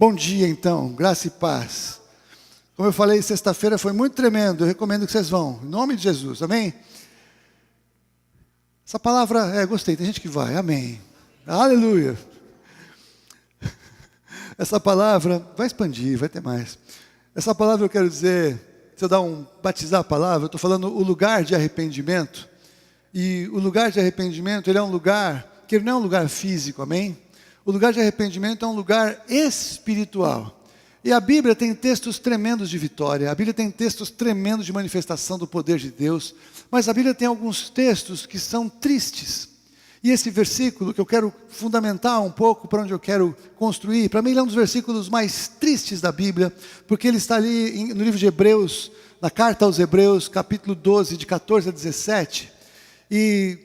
Bom dia então, graça e paz. Como eu falei, sexta-feira foi muito tremendo, eu recomendo que vocês vão, em nome de Jesus, amém? Essa palavra, gostei, tem gente que vai, amém. Aleluia. Essa palavra vai expandir, vai ter mais. Essa palavra eu quero dizer, se eu batizar a palavra, eu estou falando o lugar de arrependimento. E o lugar de arrependimento, ele é um lugar, que ele não é um lugar físico, amém? O lugar de arrependimento é um lugar espiritual. E a Bíblia tem textos tremendos de vitória, a Bíblia tem textos tremendos de manifestação do poder de Deus, mas a Bíblia tem alguns textos que são tristes. E esse versículo que eu quero fundamentar um pouco para onde eu quero construir, para mim ele é um dos versículos mais tristes da Bíblia, porque ele está ali no livro de Hebreus, na carta aos Hebreus, capítulo 12, de 14 a 17, e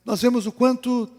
nós vemos o quanto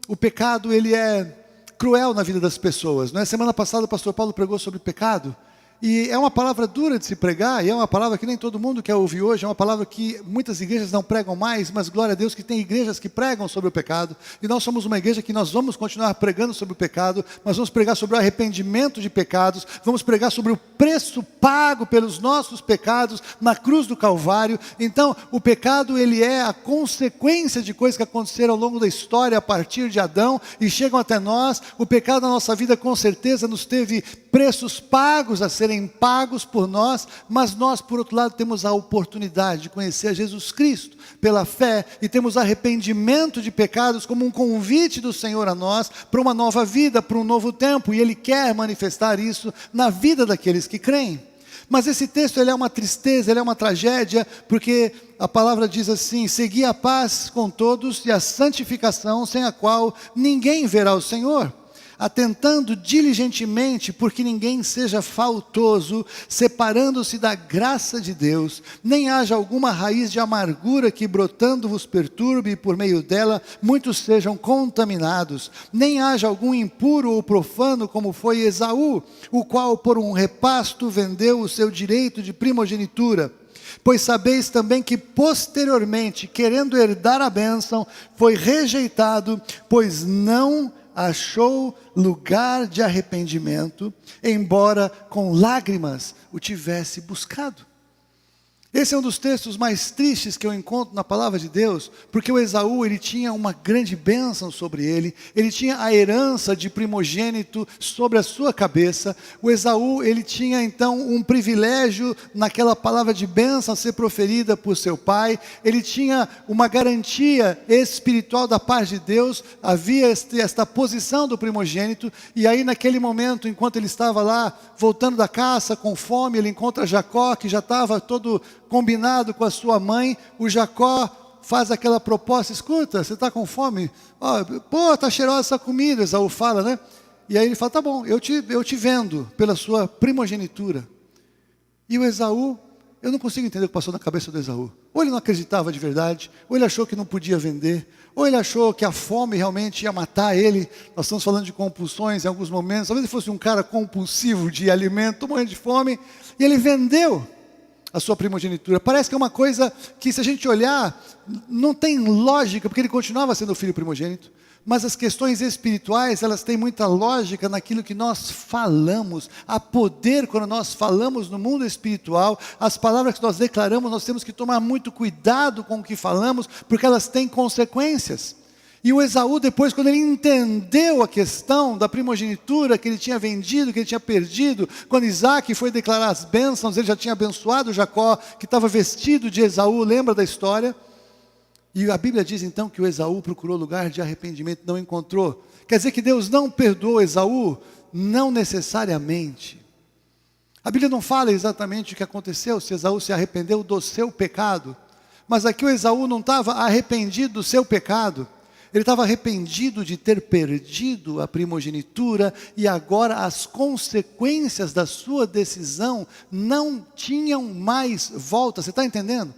o pecado ele é cruel na vida das pessoas, não é? Semana passada o pastor Paulo pregou sobre pecado, e é uma palavra dura de se pregar, e é uma palavra que nem todo mundo quer ouvir hoje, é uma palavra que muitas igrejas não pregam mais, mas glória a Deus que tem igrejas que pregam sobre o pecado, e nós somos uma igreja que nós vamos continuar pregando sobre o pecado, nós vamos pregar sobre o arrependimento de pecados, vamos pregar sobre o preço pago pelos nossos pecados na cruz do Calvário. Então o pecado ele é a consequência de coisas que aconteceram ao longo da história a partir de Adão, e chegam até nós. O pecado na nossa vida com certeza nos teve preços pagos a serem pagos por nós, mas nós por outro lado temos a oportunidade de conhecer a Jesus Cristo pela fé, e temos arrependimento de pecados como um convite do Senhor a nós, para uma nova vida, para um novo tempo, e Ele quer manifestar isso na vida daqueles que creem. Mas esse texto ele é uma tristeza, ele é uma tragédia, porque a palavra diz assim: segui a paz com todos e a santificação, sem a qual ninguém verá o Senhor, atentando diligentemente porque ninguém seja faltoso, separando-se da graça de Deus, nem haja alguma raiz de amargura que brotando vos perturbe, e por meio dela muitos sejam contaminados, nem haja algum impuro ou profano como foi Esaú, o qual por um repasto vendeu o seu direito de primogenitura. Pois sabeis também que posteriormente, querendo herdar a bênção, foi rejeitado, pois não achou lugar de arrependimento, embora com lágrimas o tivesse buscado. Esse é um dos textos mais tristes que eu encontro na palavra de Deus, porque o Esaú ele tinha uma grande bênção sobre ele tinha a herança de primogênito sobre a sua cabeça. O Esaú ele tinha então um privilégio naquela palavra de bênção a ser proferida por seu pai, ele tinha uma garantia espiritual da parte de Deus, havia esta posição do primogênito. E aí naquele momento, enquanto ele estava lá voltando da caça com fome, ele encontra Jacó, que já estava todo combinado com a sua mãe. O Jacó faz aquela proposta: escuta, você está com fome? Pô, está cheirosa essa comida, Esaú fala, né? E aí ele fala: tá bom, eu te vendo pela sua primogenitura. E o Esaú, eu não consigo entender o que passou na cabeça do Esaú. Ou ele não acreditava de verdade, ou ele achou que não podia vender, ou ele achou que a fome realmente ia matar ele. Nós estamos falando de compulsões em alguns momentos. Talvez ele fosse um cara compulsivo de alimento, morrendo de fome, e ele vendeu a sua primogenitura. Parece que é uma coisa que, se a gente olhar, não tem lógica, porque ele continuava sendo o filho primogênito. Mas as questões espirituais, elas têm muita lógica naquilo que nós falamos. Há poder quando nós falamos no mundo espiritual. As palavras que nós declaramos, nós temos que tomar muito cuidado com o que falamos, porque elas têm consequências. E o Esaú depois, quando ele entendeu a questão da primogenitura que ele tinha vendido, que ele tinha perdido, quando Isaac foi declarar as bênçãos, ele já tinha abençoado Jacó, que estava vestido de Esaú, lembra da história? E a Bíblia diz então que o Esaú procurou lugar de arrependimento, não encontrou. Quer dizer que Deus não perdoou Esaú? Não necessariamente. A Bíblia não fala exatamente o que aconteceu, se Esaú se arrependeu do seu pecado. Mas aqui o Esaú não estava arrependido do seu pecado. Ele estava arrependido de ter perdido a primogenitura, e agora as consequências da sua decisão não tinham mais volta. Você está entendendo?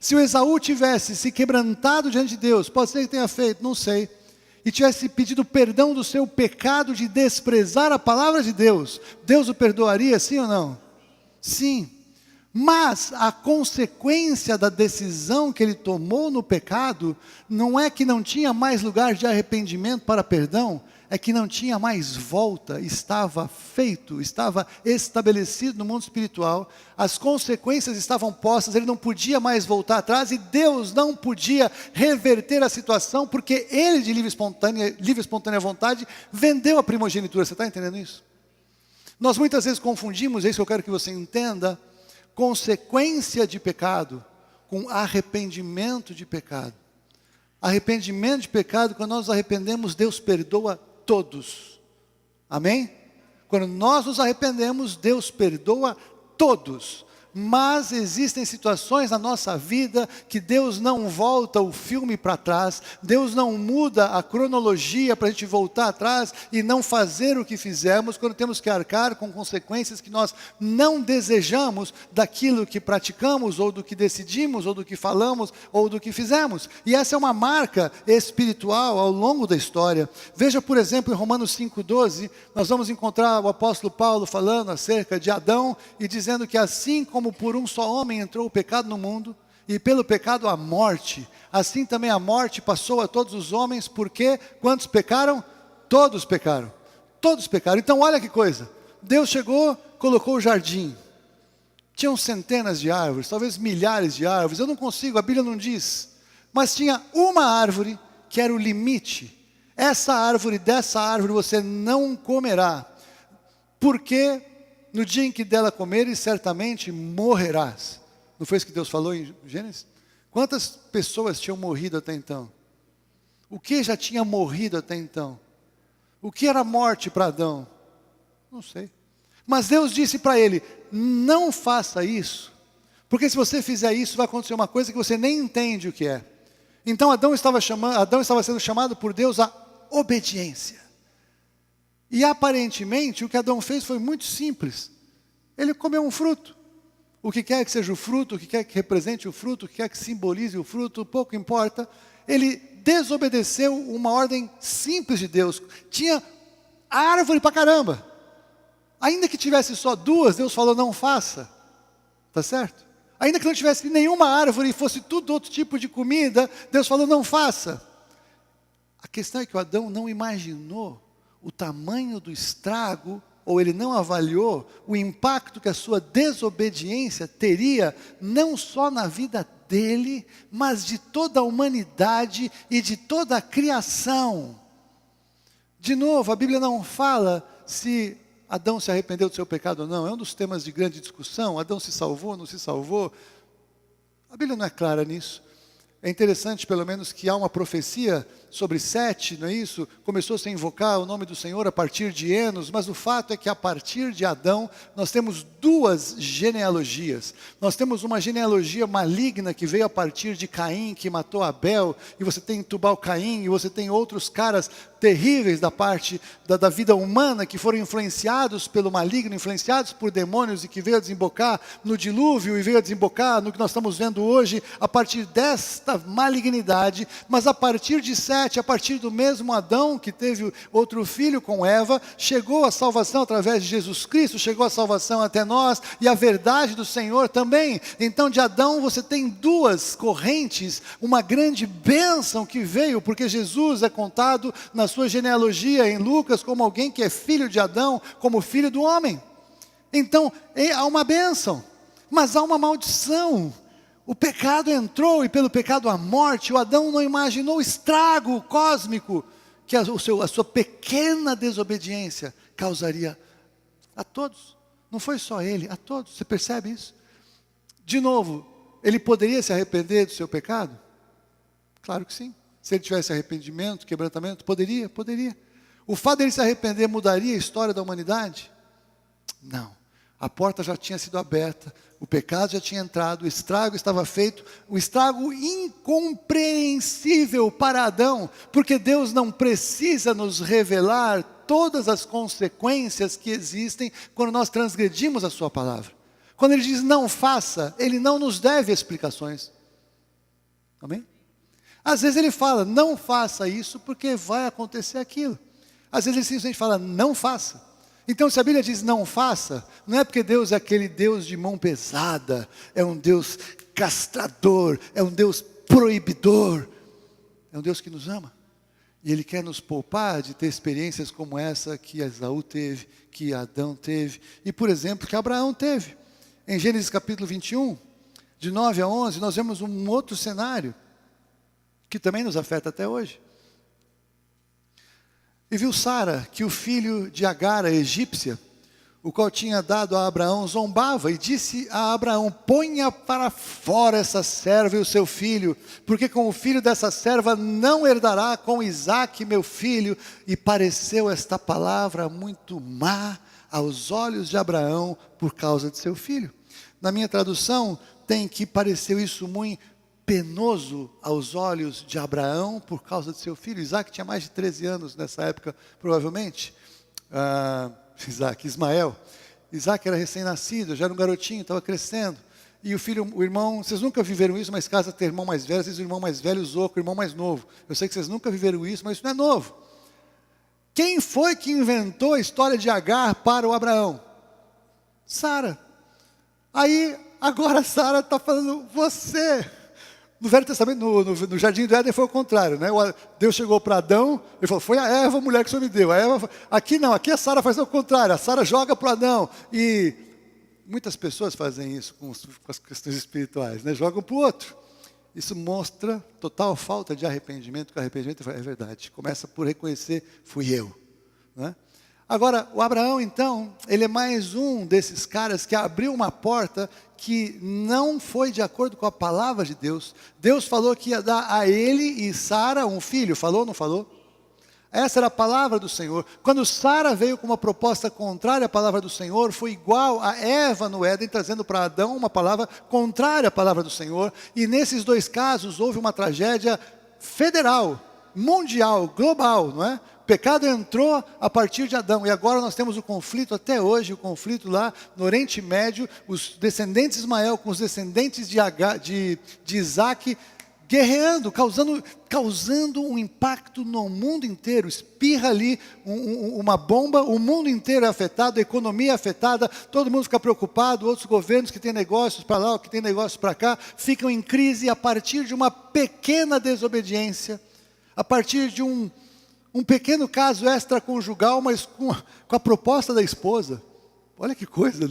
Se o Esaú tivesse se quebrantado diante de Deus, pode ser que tenha feito, não sei, e tivesse pedido perdão do seu pecado de desprezar a palavra de Deus, Deus o perdoaria, sim ou não? Sim. Mas a consequência da decisão que ele tomou no pecado, não é que não tinha mais lugar de arrependimento para perdão, é que não tinha mais volta, estava feito, estava estabelecido no mundo espiritual, as consequências estavam postas, ele não podia mais voltar atrás e Deus não podia reverter a situação, porque ele, de livre e espontânea vontade, vendeu a primogenitura. Você está entendendo isso? Nós muitas vezes confundimos, é isso que eu quero que você entenda, consequência de pecado com arrependimento de pecado. Arrependimento de pecado, quando nós nos arrependemos, Deus perdoa todos. Amém? Quando nós nos arrependemos, Deus perdoa todos. Mas existem situações na nossa vida que Deus não volta o filme para trás, Deus não muda a cronologia para a gente voltar atrás e não fazer o que fizemos, quando temos que arcar com consequências que nós não desejamos daquilo que praticamos, ou do que decidimos, ou do que falamos, ou do que fizemos. E essa é uma marca espiritual ao longo da história. Veja, por exemplo, em Romanos 5,12, nós vamos encontrar o apóstolo Paulo falando acerca de Adão e dizendo que assim como por um só homem entrou o pecado no mundo, e pelo pecado a morte, assim também a morte passou a todos os homens, porque quantos pecaram? Todos pecaram. Todos pecaram. Então olha que coisa, Deus chegou, colocou o jardim, tinham centenas de árvores, talvez milhares de árvores, eu não consigo, a Bíblia não diz, mas tinha uma árvore que era o limite. Dessa árvore você não comerá, porque no dia em que dela comeres, certamente morrerás. Não foi isso que Deus falou em Gênesis? Quantas pessoas tinham morrido até então? O que já tinha morrido até então? O que era morte para Adão? Não sei. Mas Deus disse para ele, não faça isso, porque se você fizer isso, vai acontecer uma coisa que você nem entende o que é. Então Adão estava sendo chamado por Deus à obediência. E aparentemente o que Adão fez foi muito simples. Ele comeu um fruto. O que quer que seja o fruto, o que quer que represente o fruto, o que quer que simbolize o fruto, pouco importa. Ele desobedeceu uma ordem simples de Deus. Tinha árvore pra caramba. Ainda que tivesse só duas, Deus falou, não faça. Tá certo? Ainda que não tivesse nenhuma árvore e fosse tudo outro tipo de comida, Deus falou, não faça. A questão é que o Adão não imaginou o tamanho do estrago, ou ele não avaliou o impacto que a sua desobediência teria, não só na vida dele, mas de toda a humanidade e de toda a criação. De novo, a Bíblia não fala se Adão se arrependeu do seu pecado ou não, é um dos temas de grande discussão, Adão se salvou, não se salvou. A Bíblia não é clara nisso. É interessante, pelo menos, que há uma profecia sobre Sete, não é isso? Começou-se a invocar o nome do Senhor a partir de Enos, mas o fato é que a partir de Adão, nós temos duas genealogias. Nós temos uma genealogia maligna que veio a partir de Caim, que matou Abel, e você tem Tubal-Caim, e você tem outros caras terríveis da parte da vida humana, que foram influenciados pelo maligno, influenciados por demônios, e que veio a desembocar no dilúvio, e veio a desembocar no que nós estamos vendo hoje, a partir desta malignidade. Mas a partir de Sete, a partir do mesmo Adão, que teve outro filho com Eva, chegou a salvação através de Jesus Cristo, chegou a salvação até nós, e a verdade do Senhor também. Então de Adão você tem duas correntes, uma grande bênção que veio, porque Jesus é contado na sua genealogia em Lucas como alguém que é filho de Adão, como filho do homem. Então há uma bênção, mas há uma maldição. O pecado entrou e pelo pecado a morte. O Adão não imaginou o estrago cósmico que a sua pequena desobediência causaria a todos. Não foi só ele, a todos. Você percebe isso? De novo, ele poderia se arrepender do seu pecado? Claro que sim. Se ele tivesse arrependimento, quebrantamento, poderia. O fato dele se arrepender mudaria a história da humanidade? Não. A porta já tinha sido aberta, o pecado já tinha entrado, o estrago estava feito, o estrago incompreensível para Adão, porque Deus não precisa nos revelar todas as consequências que existem quando nós transgredimos a sua palavra. Quando ele diz não faça, ele não nos deve explicações. Amém? Às vezes ele fala, não faça isso porque vai acontecer aquilo. Às vezes ele simplesmente fala, não faça. Então se a Bíblia diz não faça, não é porque Deus é aquele Deus de mão pesada, é um Deus castrador, é um Deus proibidor. É um Deus que nos ama. E Ele quer nos poupar de ter experiências como essa que Esaú teve, que Adão teve, e, por exemplo, que Abraão teve. Em Gênesis capítulo 21, de 9 a 11, nós vemos um outro cenário, que também nos afeta até hoje. E viu Sara que o filho de Agar, a egípcia, o qual tinha dado a Abraão, zombava, e disse a Abraão: ponha para fora essa serva e o seu filho, porque com o filho dessa serva não herdará com Isaque meu filho. E pareceu esta palavra muito má aos olhos de Abraão por causa de seu filho. Na minha tradução tem que pareceu isso muito penoso aos olhos de Abraão por causa de seu filho. Isaque tinha mais de 13 anos nessa época, provavelmente. Ismael. Isaac era recém-nascido, já era um garotinho, estava crescendo. E o irmão, vocês nunca viveram isso, mas casa ter irmão mais velho, às vezes o irmão mais velho usou com o irmão mais novo. Eu sei que vocês nunca viveram isso, mas isso não é novo. Quem foi que inventou a história de Agar para o Abraão? Sara. Aí, agora Sara está falando, você... No Velho Testamento, no Jardim do Éden foi o contrário, né? Deus chegou para Adão, ele falou, foi a Eva, a mulher que o Senhor me deu. Aqui não, aqui a Sara faz o contrário, a Sara joga para Adão. E muitas pessoas fazem isso com as questões espirituais, né? Jogam para o outro. Isso mostra total falta de arrependimento, que o arrependimento é verdade. Começa por reconhecer, fui eu, né? Agora, o Abraão, então, ele é mais um desses caras que abriu uma porta que não foi de acordo com a palavra de Deus. Deus falou que ia dar a ele e Sara um filho. Falou ou não falou? Essa era a palavra do Senhor. Quando Sara veio com uma proposta contrária à palavra do Senhor, foi igual a Eva no Éden, trazendo para Adão uma palavra contrária à palavra do Senhor. E nesses dois casos houve uma tragédia federal, mundial, global, não é? O pecado entrou a partir de Adão, e agora nós temos o conflito até hoje, o conflito lá no Oriente Médio, os descendentes de Ismael com os descendentes de Isaac, guerreando, causando um impacto no mundo inteiro. Espirra ali uma bomba, o mundo inteiro é afetado, a economia é afetada, todo mundo fica preocupado, outros governos que têm negócios para lá, que têm negócios para cá, ficam em crise a partir de uma pequena desobediência, a partir de um pequeno caso extraconjugal, mas com a proposta da esposa. Olha que coisa,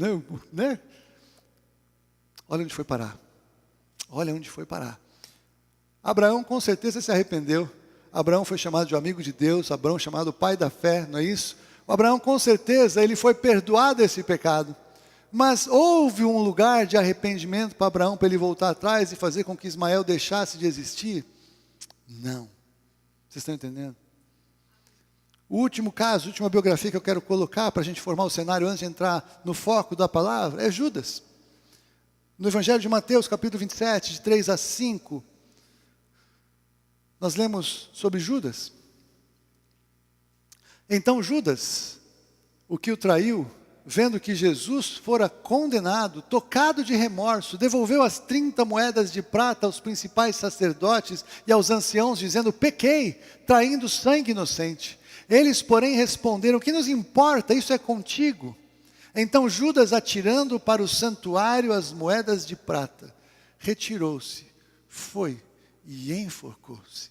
né? Olha onde foi parar. Olha onde foi parar. Abraão com certeza se arrependeu. Abraão foi chamado de amigo de Deus. Abraão chamado pai da fé, não é isso? O Abraão com certeza ele foi perdoado esse pecado. Mas houve um lugar de arrependimento para Abraão, para ele voltar atrás e fazer com que Ismael deixasse de existir? Não. Vocês estão entendendo? O último caso, a última biografia que eu quero colocar para a gente formar o cenário antes de entrar no foco da palavra é Judas. No Evangelho de Mateus, capítulo 27, de 3 a 5, nós lemos sobre Judas. Então Judas, o que o traiu, vendo que Jesus fora condenado, tocado de remorso, devolveu as 30 moedas de prata aos principais sacerdotes e aos anciãos, dizendo, pequei, traindo sangue inocente. Eles, porém, responderam, o que nos importa, isso é contigo. Então Judas, atirando para o santuário as moedas de prata, retirou-se, foi e enforcou-se.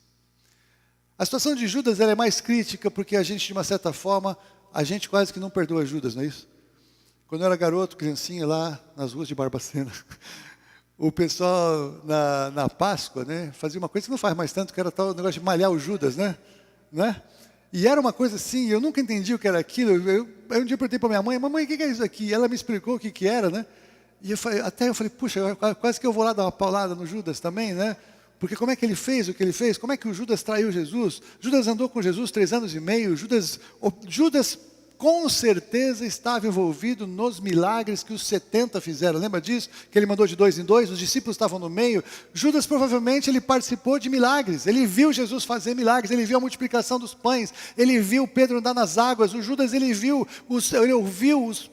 A situação de Judas ela é mais crítica, porque a gente, de uma certa forma, a gente quase que não perdoa Judas, não é isso? Quando eu era garoto, criancinha, lá nas ruas de Barbacena, o pessoal na Páscoa, né, fazia uma coisa que não faz mais tanto, que era tal negócio de malhar o Judas, né? E era uma coisa assim, eu nunca entendi o que era aquilo. Aí um dia eu perguntei para minha mãe, mamãe, o que é isso aqui? E ela me explicou o que era, né? E eu falei, puxa, quase que eu vou lá dar uma paulada no Judas também, né? Porque como é que ele fez o que ele fez? Como é que o Judas traiu Jesus? Judas andou com Jesus 3 anos e meio. Judas com certeza estava envolvido nos milagres que os 70 fizeram. Lembra disso? Que ele mandou de 2 em 2, os discípulos estavam no meio. Judas provavelmente ele participou de milagres. Ele viu Jesus fazer milagres, ele viu a multiplicação dos pães, ele viu Pedro andar nas águas. O Judas ele ouviu os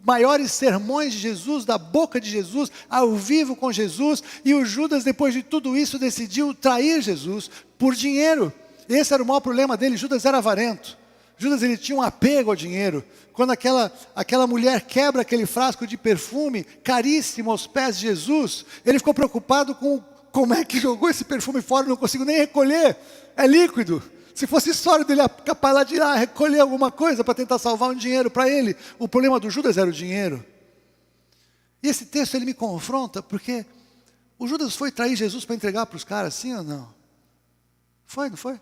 maiores sermões de Jesus, da boca de Jesus, ao vivo com Jesus. E o Judas, depois de tudo isso, decidiu trair Jesus por dinheiro. Esse era o maior problema dele. Judas era avarento. Judas ele tinha um apego ao dinheiro. Quando aquela mulher quebra aquele frasco de perfume caríssimo aos pés de Jesus, ele ficou preocupado com como é que jogou esse perfume fora, não consigo nem recolher, é líquido. Se fosse sólido, ele era capaz lá de ir lá recolher alguma coisa para tentar salvar um dinheiro para ele. O problema do Judas era o dinheiro. E esse texto ele me confronta, porque o Judas foi trair Jesus para entregar para os caras, sim ou não? Foi, não foi?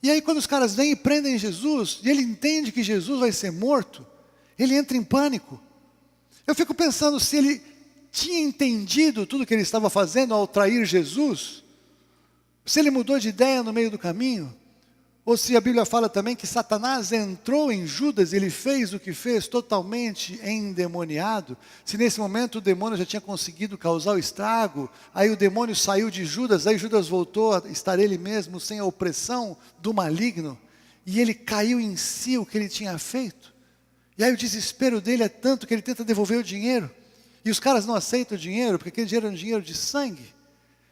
E aí quando os caras vêm e prendem Jesus, e ele entende que Jesus vai ser morto, ele entra em pânico. Eu fico pensando se ele tinha entendido tudo que ele estava fazendo ao trair Jesus, se ele mudou de ideia no meio do caminho, ou se a Bíblia fala também que Satanás entrou em Judas, ele fez o que fez totalmente endemoniado. Se nesse momento o demônio já tinha conseguido causar o estrago, aí o demônio saiu de Judas, aí Judas voltou a estar ele mesmo sem a opressão do maligno, e ele caiu em si o que ele tinha feito. E aí o desespero dele é tanto que ele tenta devolver o dinheiro, e os caras não aceitam o dinheiro, porque aquele dinheiro era um dinheiro de sangue.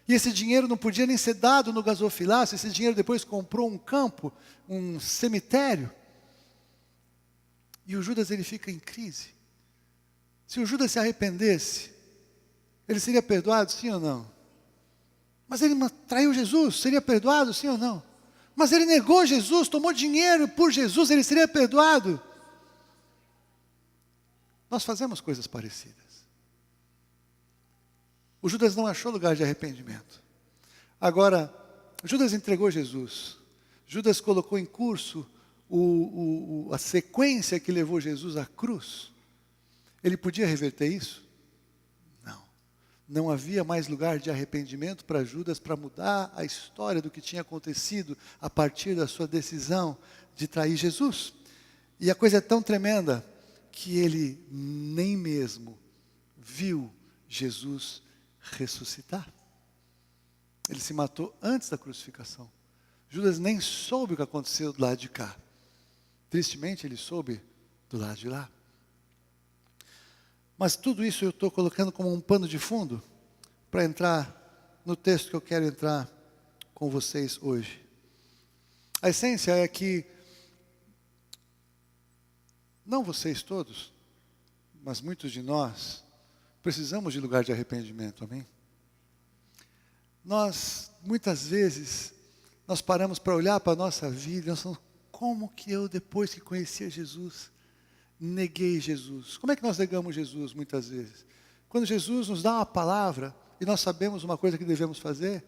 E esse dinheiro não podia nem ser dado no gasofilácio, esse dinheiro depois comprou um campo, um cemitério. E o Judas ele fica em crise. Se o Judas se arrependesse, ele seria perdoado, sim ou não? Mas ele traiu Jesus, seria perdoado, sim ou não? Mas ele negou Jesus, tomou dinheiro por Jesus, ele seria perdoado? Nós fazemos coisas parecidas. O Judas não achou lugar de arrependimento. Agora, Judas entregou Jesus. Judas colocou em curso a sequência que levou Jesus à cruz. Ele podia reverter isso? Não. Não havia mais lugar de arrependimento para Judas para mudar a história do que tinha acontecido a partir da sua decisão de trair Jesus. E a coisa é tão tremenda que ele nem mesmo viu Jesus ressuscitar. Ele se matou antes da crucificação. Judas nem soube o que aconteceu do lado de cá. Tristemente, ele soube do lado de lá. Mas tudo isso eu estou colocando como um pano de fundo para entrar no texto que eu quero entrar com vocês hoje. A essência é que, não vocês todos, mas muitos de nós, precisamos de lugar de arrependimento, amém? Nós, muitas vezes, nós paramos para olhar para a nossa vida e nós falamos, como que eu, depois que conhecia Jesus, neguei Jesus? Como é que nós negamos Jesus, muitas vezes? Quando Jesus nos dá uma palavra e nós sabemos uma coisa que devemos fazer,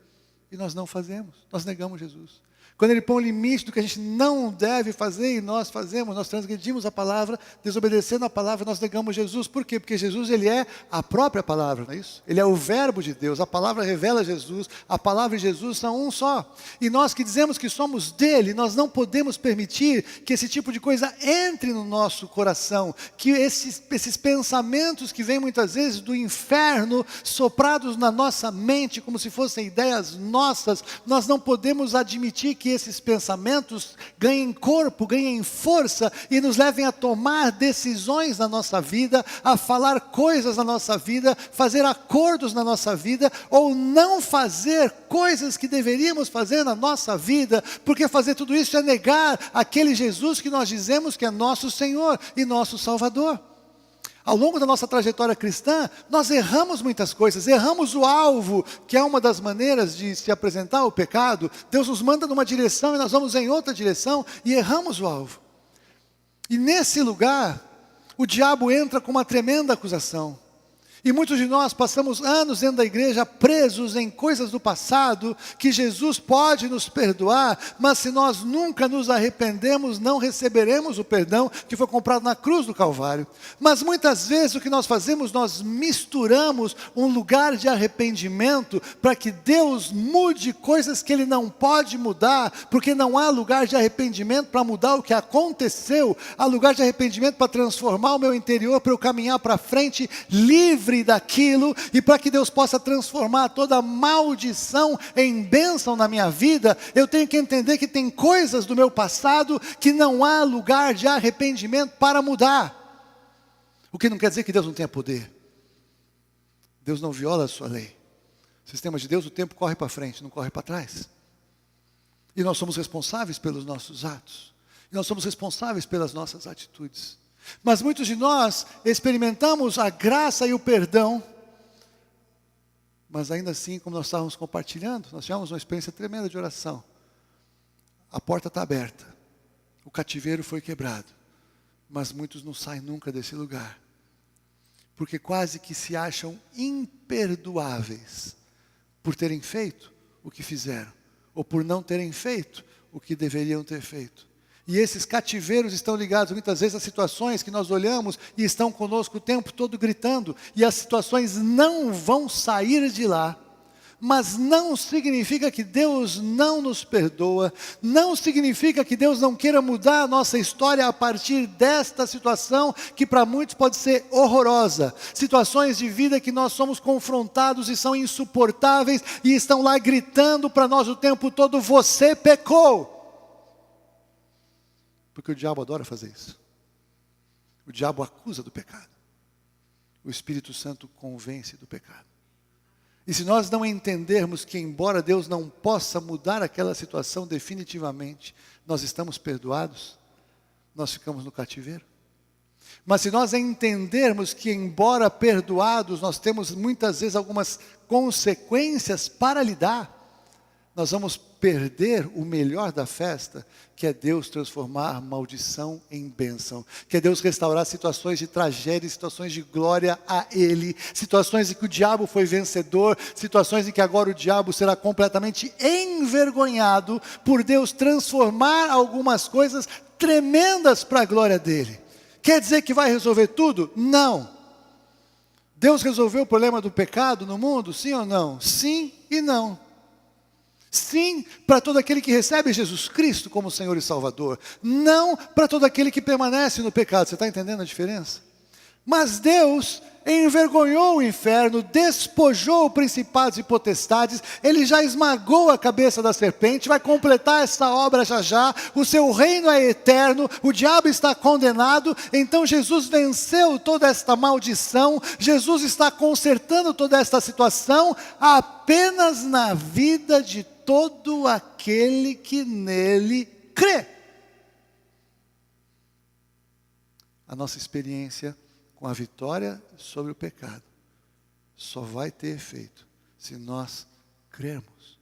e nós não fazemos, nós negamos Jesus. Quando Ele põe o limite do que a gente não deve fazer e nós fazemos, nós transgredimos a palavra, desobedecendo a palavra, nós negamos Jesus. Por quê? Porque Jesus ele é a própria palavra, não é isso? Ele é o verbo de Deus, a palavra revela Jesus, a palavra e Jesus são um só. E nós que dizemos que somos dele, nós não podemos permitir que esse tipo de coisa entre no nosso coração, que esses pensamentos que vêm muitas vezes do inferno, soprados na nossa mente, como se fossem ideias nossas, nós não podemos admitir que esses pensamentos ganhem corpo, ganhem força e nos levem a tomar decisões na nossa vida, a falar coisas na nossa vida, fazer acordos na nossa vida, ou não fazer coisas que deveríamos fazer na nossa vida, porque fazer tudo isso é negar aquele Jesus que nós dizemos que é nosso Senhor e nosso Salvador. Ao longo da nossa trajetória cristã, nós erramos muitas coisas, erramos o alvo, que é uma das maneiras de se apresentar o pecado. Deus nos manda numa direção e nós vamos em outra direção e erramos o alvo. E nesse lugar, o diabo entra com uma tremenda acusação. E muitos de nós passamos anos dentro da igreja presos em coisas do passado, que Jesus pode nos perdoar, mas se nós nunca nos arrependemos, não receberemos o perdão que foi comprado na cruz do Calvário. Mas muitas vezes o que nós fazemos, nós misturamos um lugar de arrependimento para que Deus mude coisas que Ele não pode mudar, porque não há lugar de arrependimento para mudar o que aconteceu, há lugar de arrependimento para transformar o meu interior, para eu caminhar para frente livre daquilo, e para que Deus possa transformar toda maldição em bênção na minha vida, eu tenho que entender que tem coisas do meu passado que não há lugar de arrependimento para mudar. O que não quer dizer que Deus não tenha poder. Deus não viola a sua lei. O sistema de Deus, o tempo corre para frente, não corre para trás. E nós somos responsáveis pelos nossos atos. E nós somos responsáveis pelas nossas atitudes. Mas muitos de nós experimentamos a graça e o perdão, mas ainda assim, como nós estávamos compartilhando, nós tivemos uma experiência tremenda de oração. A porta está aberta. O cativeiro foi quebrado. Mas muitos não saem nunca desse lugar. Porque quase que se acham imperdoáveis por terem feito o que fizeram. Ou por não terem feito o que deveriam ter feito. E esses cativeiros estão ligados muitas vezes a situações que nós olhamos e estão conosco o tempo todo gritando. E as situações não vão sair de lá. Mas não significa que Deus não nos perdoa, não significa que Deus não queira mudar a nossa história a partir desta situação, que para muitos pode ser horrorosa. Situações de vida que nós somos confrontados e são insuportáveis, e estão lá gritando para nós o tempo todo: você pecou. Porque o diabo adora fazer isso. O diabo acusa do pecado. O Espírito Santo convence do pecado. E se nós não entendermos que, embora Deus não possa mudar aquela situação definitivamente, nós estamos perdoados, nós ficamos no cativeiro. Mas se nós entendermos que, embora perdoados, nós temos muitas vezes algumas consequências para lidar, nós vamos perder o melhor da festa, que é Deus transformar maldição em bênção, que é Deus restaurar situações de tragédia, situações de glória a Ele, situações em que o diabo foi vencedor, situações em que agora o diabo será completamente envergonhado, por Deus transformar algumas coisas tremendas para a glória dEle. Quer dizer que vai resolver tudo? Não. Deus resolveu o problema do pecado no mundo? Sim ou não? Sim e não. Sim, para todo aquele que recebe Jesus Cristo como Senhor e Salvador. Não para todo aquele que permanece no pecado. Você está entendendo a diferença? Mas Deus envergonhou o inferno, despojou principados e potestades, Ele já esmagou a cabeça da serpente, vai completar essa obra já já, o seu reino é eterno, o diabo está condenado, então Jesus venceu toda esta maldição, Jesus está consertando toda esta situação, apenas na vida de todo aquele que nele crê. A nossa experiência com a vitória sobre o pecado só vai ter efeito se nós crermos.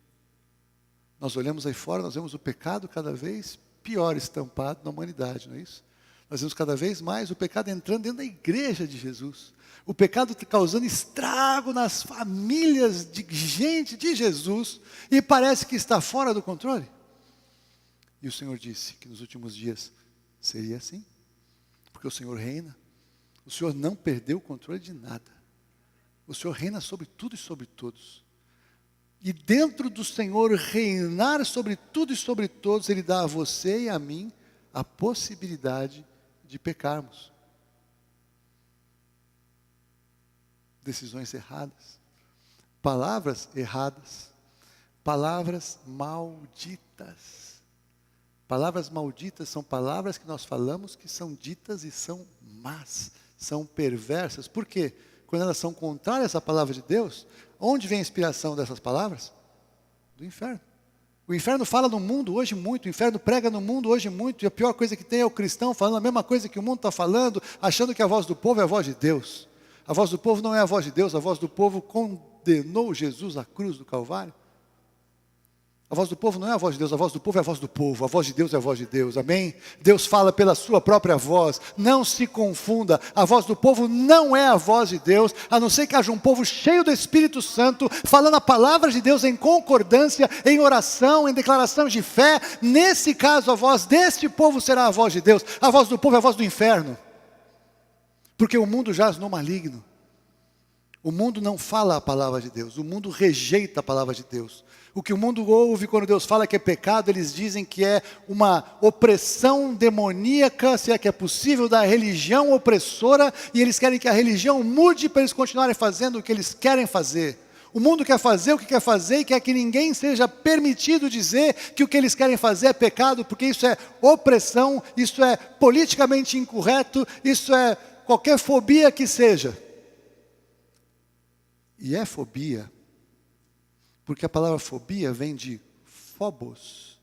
Nós olhamos aí fora, nós vemos o pecado cada vez pior estampado na humanidade, não é isso? Nós vemos cada vez mais o pecado entrando dentro da igreja de Jesus. O pecado causando estrago nas famílias de gente de Jesus, e parece que está fora do controle. E o Senhor disse que nos últimos dias seria assim, porque o Senhor reina. O Senhor não perdeu o controle de nada. O Senhor reina sobre tudo e sobre todos. E dentro do Senhor reinar sobre tudo e sobre todos, Ele dá a você e a mim a possibilidade de pecarmos. Decisões erradas, palavras erradas, palavras malditas. Palavras malditas são palavras que nós falamos que são ditas e são más, são perversas. Por quê? Quando elas são contrárias à palavra de Deus, onde vem a inspiração dessas palavras? Do inferno. O inferno fala no mundo hoje muito, o inferno prega no mundo hoje muito, e a pior coisa que tem é o cristão falando a mesma coisa que o mundo está falando, achando que a voz do povo é a voz de Deus. A voz do povo não é a voz de Deus, a voz do povo condenou Jesus à cruz do Calvário. A voz do povo não é a voz de Deus, a voz do povo é a voz do povo, a voz de Deus é a voz de Deus, amém? Deus fala pela sua própria voz, não se confunda, a voz do povo não é a voz de Deus, a não ser que haja um povo cheio do Espírito Santo, falando a palavra de Deus em concordância, em oração, em declaração de fé. Nesse caso, a voz deste povo será a voz de Deus, a voz do povo é a voz do inferno, porque o mundo jaz no maligno. O mundo não fala a palavra de Deus, o mundo rejeita a palavra de Deus. O que o mundo ouve quando Deus fala que é pecado, eles dizem que é uma opressão demoníaca, se é que é possível, da religião opressora, e eles querem que a religião mude para eles continuarem fazendo o que eles querem fazer. O mundo quer fazer o que quer fazer e quer que ninguém seja permitido dizer que o que eles querem fazer é pecado, porque isso é opressão, isso é politicamente incorreto, isso é qualquer fobia que seja. E é fobia, porque a palavra fobia vem de phobos,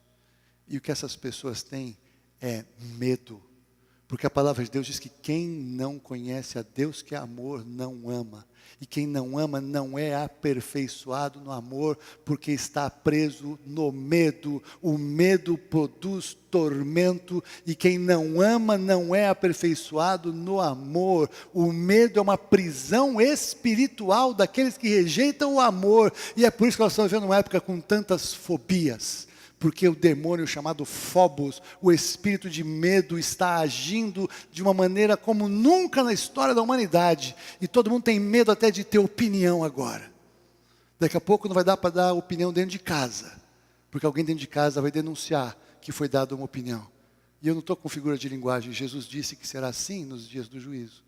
e o que essas pessoas têm é medo, Porque a palavra de Deus diz que quem não conhece a Deus que é amor, não ama. E quem não ama não é aperfeiçoado no amor, porque está preso no medo. O medo produz tormento, e quem não ama não é aperfeiçoado no amor. O medo é uma prisão espiritual daqueles que rejeitam o amor. E é por isso que nós estamos vivendo uma época com tantas fobias. Porque o demônio chamado Phobos, o espírito de medo, está agindo de uma maneira como nunca na história da humanidade. E todo mundo tem medo até de ter opinião agora. Daqui a pouco não vai dar para dar opinião dentro de casa. Porque alguém dentro de casa vai denunciar que foi dada uma opinião. E eu não estou com figura de linguagem. Jesus disse que será assim nos dias do juízo.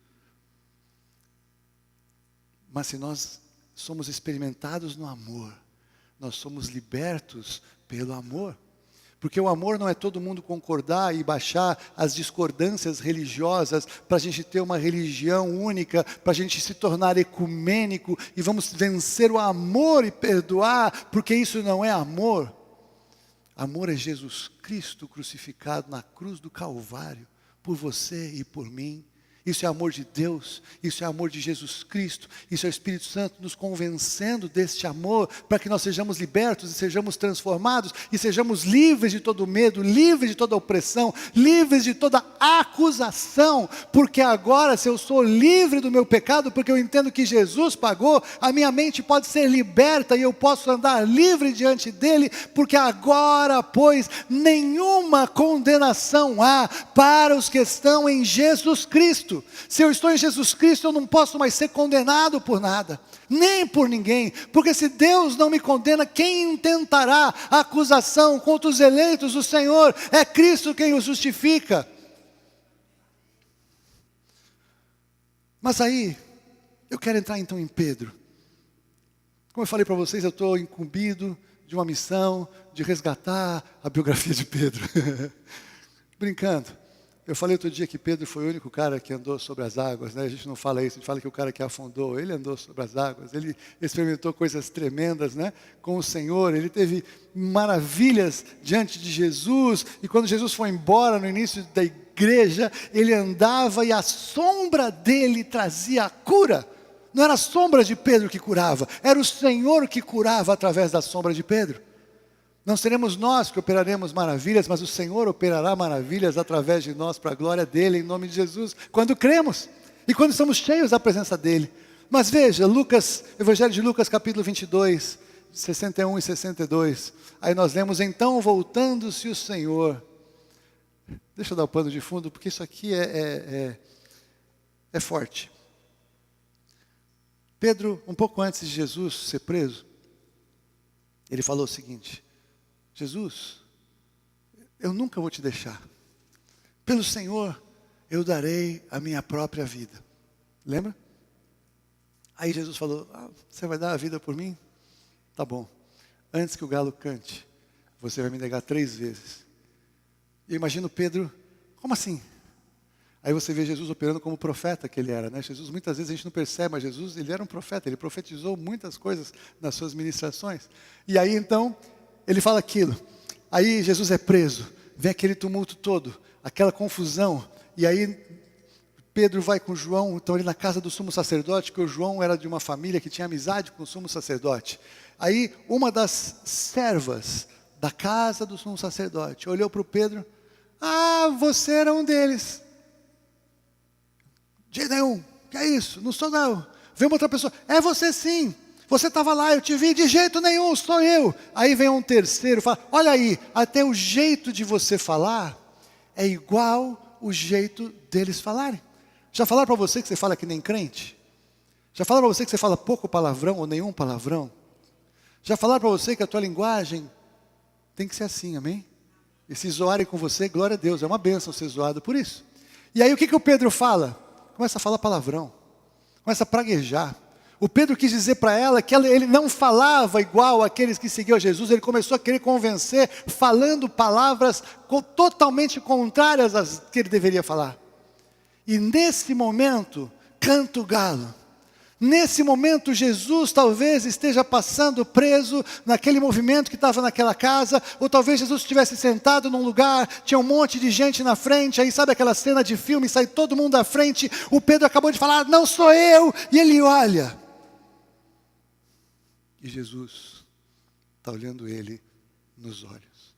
Mas se nós somos experimentados no amor, nós somos libertos pelo amor. Porque o amor não é todo mundo concordar e baixar as discordâncias religiosas para a gente ter uma religião única, para a gente se tornar ecumênico e vamos vencer o amor e perdoar, porque isso não é amor. Amor é Jesus Cristo crucificado na cruz do Calvário, por você e por mim. Isso é amor de Deus, isso é amor de Jesus Cristo, isso é o Espírito Santo nos convencendo deste amor, para que nós sejamos libertos e sejamos transformados, e sejamos livres de todo medo, livres de toda opressão, livres de toda acusação, porque agora se eu sou livre do meu pecado, porque eu entendo que Jesus pagou, a minha mente pode ser liberta e eu posso andar livre diante dele, porque agora, pois, nenhuma condenação há para os que estão em Jesus Cristo. Se eu estou em Jesus Cristo, eu não posso mais ser condenado por nada, nem por ninguém, porque se Deus não me condena, quem intentará a acusação contra os eleitos do Senhor? É Cristo quem os justifica. Mas aí, eu quero entrar então em Pedro. Como eu falei para vocês, eu estou incumbido de uma missão de resgatar a biografia de Pedro. Brincando. Eu falei outro dia que Pedro foi o único cara que andou sobre as águas, né? A gente não fala isso, a gente fala que o cara que afundou, ele andou sobre as águas, ele experimentou coisas tremendas, né? Com o Senhor, ele teve maravilhas diante de Jesus, e quando Jesus foi embora no início da igreja, ele andava e a sombra dele trazia a cura. Não era a sombra de Pedro que curava, era o Senhor que curava através da sombra de Pedro. Não seremos nós que operaremos maravilhas, mas o Senhor operará maravilhas através de nós, para a glória dEle, em nome de Jesus, quando cremos, e quando estamos cheios da presença dEle. Mas veja, Evangelho de Lucas capítulo 22, 61 e 62, aí nós lemos, então voltando-se o Senhor, deixa eu dar o pano de fundo, porque isso aqui é forte. Pedro, um pouco antes de Jesus ser preso, ele falou o seguinte: Jesus, eu nunca vou te deixar. Pelo Senhor, eu darei a minha própria vida. Lembra? Aí Jesus falou, você vai dar a vida por mim? Tá bom. Antes que o galo cante, você vai me negar 3 vezes. Eu imagino Pedro, como assim? Aí você vê Jesus operando como profeta que ele era, né? Jesus, muitas vezes a gente não percebe, mas Jesus, ele era um profeta, ele profetizou muitas coisas nas suas ministrações. E aí então, ele fala aquilo, aí Jesus é preso, vem aquele tumulto todo, aquela confusão, e aí Pedro vai com João, estão ali na casa do sumo sacerdote, que o João era de uma família que tinha amizade com o sumo sacerdote. Aí uma das servas da casa do sumo sacerdote olhou para o Pedro, você era um deles. De nenhum, que é isso? Não sou não. Vem uma outra pessoa, é você sim. Você estava lá, eu te vi, de jeito nenhum, sou eu. Aí vem um terceiro, fala, olha aí, até o jeito de você falar é igual o jeito deles falarem. Já falaram para você que você fala que nem crente? Já falaram para você que você fala pouco palavrão ou nenhum palavrão? Já falaram para você que a tua linguagem tem que ser assim, amém? E se zoarem com você, glória a Deus, é uma bênção ser zoado por isso. E aí o que o Pedro fala? Começa a falar palavrão, começa a praguejar. O Pedro quis dizer para ela que ele não falava igual aqueles que seguiam a Jesus, ele começou a querer convencer, falando palavras totalmente contrárias às que ele deveria falar. E nesse momento, canta o galo. Nesse momento, Jesus talvez esteja passando preso naquele movimento que estava naquela casa, ou talvez Jesus estivesse sentado num lugar, tinha um monte de gente na frente, aí sabe aquela cena de filme, sai todo mundo da frente, o Pedro acabou de falar, não sou eu, e ele olha. E Jesus está olhando ele nos olhos.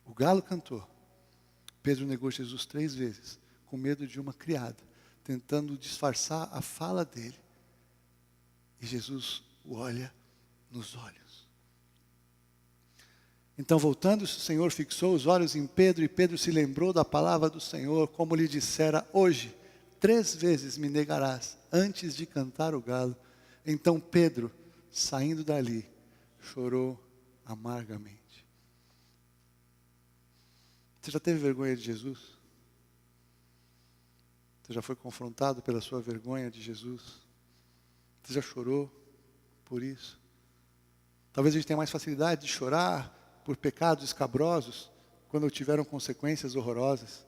O galo cantou. Pedro negou Jesus 3 vezes, com medo de uma criada, tentando disfarçar a fala dele. E Jesus o olha nos olhos. Então, voltando-se, o Senhor fixou os olhos em Pedro, e Pedro se lembrou da palavra do Senhor, como lhe dissera, hoje, 3 vezes me negarás, antes de cantar o galo. Então Pedro, saindo dali, chorou amargamente. Você já teve vergonha de Jesus? Você já foi confrontado pela sua vergonha de Jesus? Você já chorou por isso? Talvez a gente tenha mais facilidade de chorar por pecados escabrosos, quando tiveram consequências horrorosas.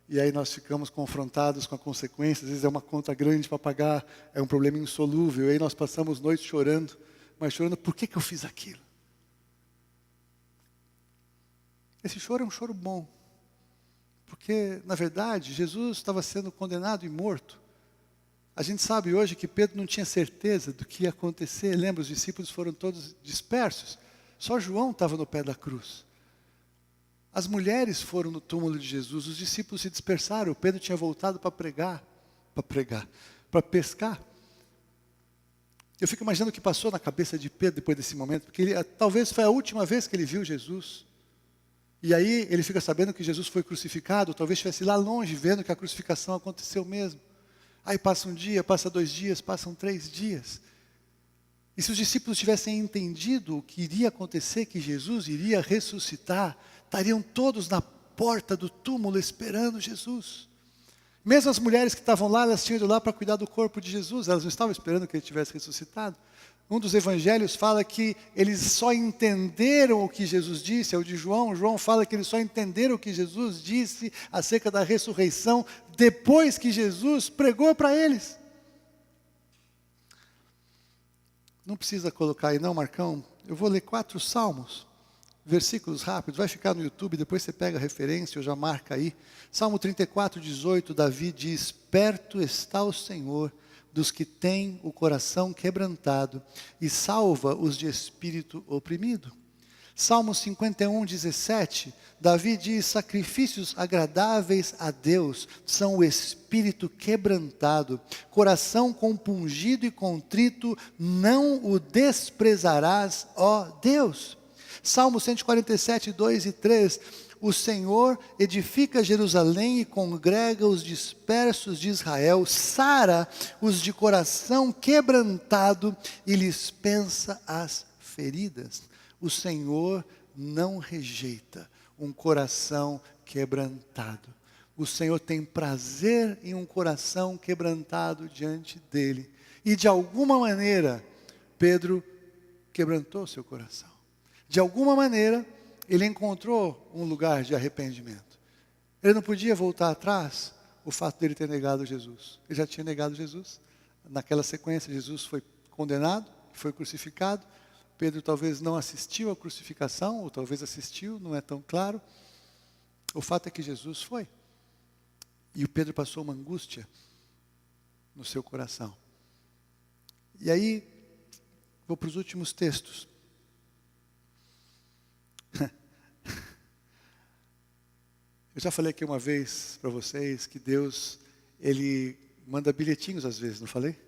E aí nós ficamos confrontados com a consequência, às vezes é uma conta grande para pagar, é um problema insolúvel, e aí nós passamos noites chorando, mas chorando, por que eu fiz aquilo? Esse choro é um choro bom, porque, na verdade, Jesus estava sendo condenado e morto. A gente sabe hoje que Pedro não tinha certeza do que ia acontecer. Lembra, os discípulos foram todos dispersos. Só João estava no pé da cruz. As mulheres foram no túmulo de Jesus, os discípulos se dispersaram. Pedro tinha voltado para pescar. Eu fico imaginando o que passou na cabeça de Pedro depois desse momento, porque talvez foi a última vez que ele viu Jesus. E aí ele fica sabendo que Jesus foi crucificado, talvez estivesse lá longe, vendo que a crucificação aconteceu mesmo. Aí passa um dia, passa 2 dias, passam 3 dias. E se os discípulos tivessem entendido o que iria acontecer, que Jesus iria ressuscitar, estariam todos na porta do túmulo esperando Jesus. Mesmo as mulheres que estavam lá, elas tinham ido lá para cuidar do corpo de Jesus, elas não estavam esperando que ele tivesse ressuscitado. Um dos evangelhos fala que eles só entenderam o que Jesus disse, é o de João. João fala que eles só entenderam o que Jesus disse acerca da ressurreição depois que Jesus pregou para eles. Não precisa colocar aí não, Marcão. Eu vou ler 4 salmos, versículos rápidos. Vai ficar no YouTube, depois você pega a referência ou já marca aí. Salmo 34, 18, Davi diz, perto está o Senhor dos que têm o coração quebrantado e salva os de espírito oprimido. Salmo 51, 17, Davi diz, sacrifícios agradáveis a Deus são o espírito quebrantado, coração compungido e contrito, não o desprezarás, ó Deus. Salmo 147, 2 e 3, o Senhor edifica Jerusalém e congrega os dispersos de Israel, sara os de coração quebrantado e lhes pensa as feridas. O Senhor não rejeita um coração quebrantado. O Senhor tem prazer em um coração quebrantado diante dele. E de alguma maneira, Pedro quebrantou seu coração. De alguma maneira, ele encontrou um lugar de arrependimento. Ele não podia voltar atrás o fato dele ter negado Jesus. Ele já tinha negado Jesus. Naquela sequência, Jesus foi condenado, foi crucificado. Pedro talvez não assistiu à crucificação, ou talvez assistiu, não é tão claro. O fato é que Jesus foi. E o Pedro passou uma angústia no seu coração. E aí, vou para os últimos textos. Eu já falei aqui uma vez para vocês que Deus, Ele manda bilhetinhos às vezes, não falei?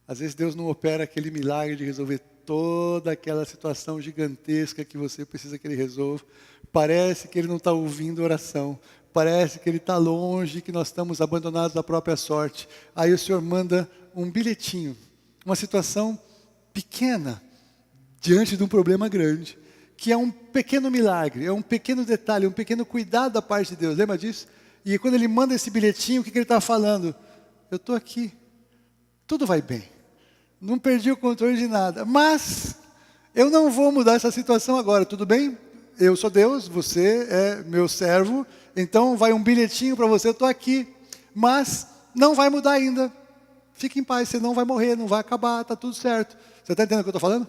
Às vezes Deus não opera aquele milagre de resolver toda aquela situação gigantesca que você precisa que Ele resolva. Parece que Ele não está ouvindo oração. Parece que Ele está longe, que nós estamos abandonados da própria sorte. Aí o Senhor manda um bilhetinho, uma situação pequena, diante de um problema grande, que é um pequeno milagre, é um pequeno detalhe, um pequeno cuidado da parte de Deus. Lembra disso? E quando Ele manda esse bilhetinho, o que Ele está falando? Eu estou aqui, tudo vai bem. Não perdi o controle de nada, mas eu não vou mudar essa situação agora, tudo bem? Eu sou Deus, você é meu servo, então vai um bilhetinho para você, eu estou aqui, mas não vai mudar ainda. Fique em paz, você não vai morrer, não vai acabar, está tudo certo. Você está entendendo o que eu estou falando?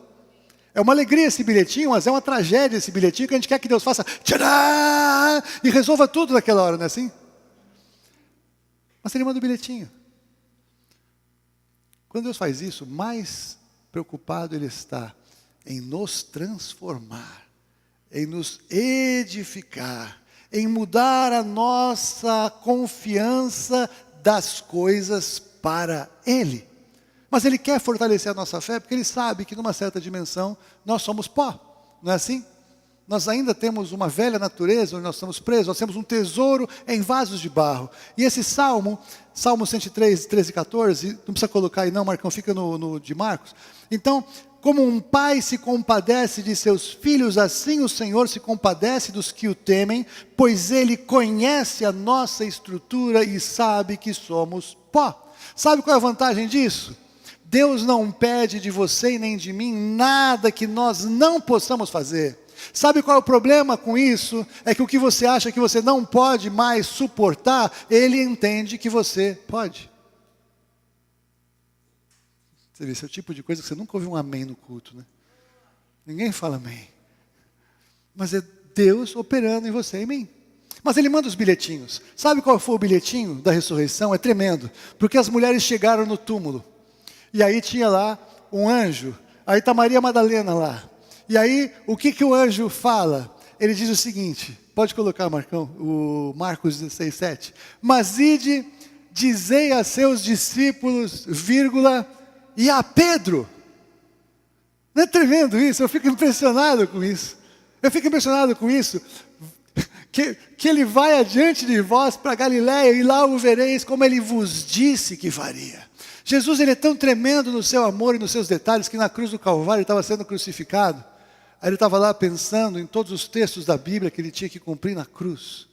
É uma alegria esse bilhetinho, mas é uma tragédia esse bilhetinho que a gente quer que Deus faça tcharam, e resolva tudo naquela hora, não é assim? Mas ele manda o bilhetinho. Quando Deus faz isso, mais preocupado Ele está em nos transformar, em nos edificar, em mudar a nossa confiança das coisas para Ele. Mas Ele quer fortalecer a nossa fé, porque Ele sabe que numa certa dimensão nós somos pó, não é assim? Nós ainda temos uma velha natureza onde nós estamos presos, nós temos um tesouro em vasos de barro. E esse Salmo 103, 13 e 14, não precisa colocar aí não, Marcão, fica no de Marcos. Então, como um pai se compadece de seus filhos, assim o Senhor se compadece dos que o temem, pois Ele conhece a nossa estrutura e sabe que somos pó. Sabe qual é a vantagem disso? Deus não pede de você e nem de mim nada que nós não possamos fazer. Sabe qual é o problema com isso? É que o que você acha que você não pode mais suportar, Ele entende que você pode. Você vê, esse é o tipo de coisa que você nunca ouviu um amém no culto, né? Ninguém fala amém. Mas é Deus operando em você e em mim. Mas Ele manda os bilhetinhos. Sabe qual foi o bilhetinho da ressurreição? É tremendo. Porque as mulheres chegaram no túmulo. E aí tinha lá um anjo. Aí está Maria Madalena lá. E aí, o que o anjo fala? Ele diz o seguinte, pode colocar, Marcão, o Marcos 16, 7. Mas ide, dizei a seus discípulos, vírgula, e a Pedro. Não é tremendo isso? Eu fico impressionado com isso. Que ele vai adiante de vós para Galiléia e lá o vereis como ele vos disse que faria. Jesus, ele é tão tremendo no seu amor e nos seus detalhes que na cruz do Calvário ele estava sendo crucificado. Aí ele estava lá pensando em todos os textos da Bíblia que ele tinha que cumprir na cruz.